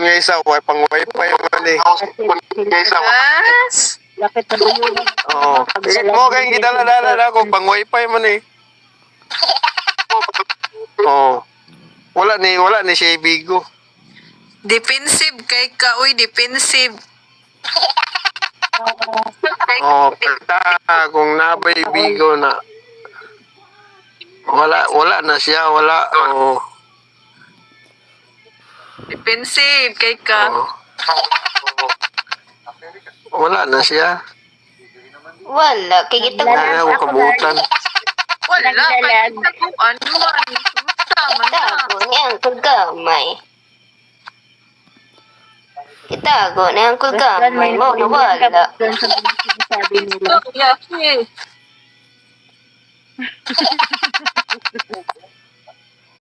cellphone nga isa, pang wifi man eh. Yes. Lapit na yun. Oo. Mo kayong gidala-dala na ako, pang wifi man eh. Oo. Wala ni siya ibigo. Defensive kay ka, uy, defensive. Oo, kita kung nabay ibigo na. Wala na siya, wala. Oo. Defensive kay ka. Oo. Wala na siya. Wala, kay gito Kaya ako kabutan. Wala, Naglalag. kay ka kung ano man. Tama na. Itago niya ang kulgamay. Itago niya ang kulgamay mo, nawala. Doon sa mga sinasabi nila. Yes, yes.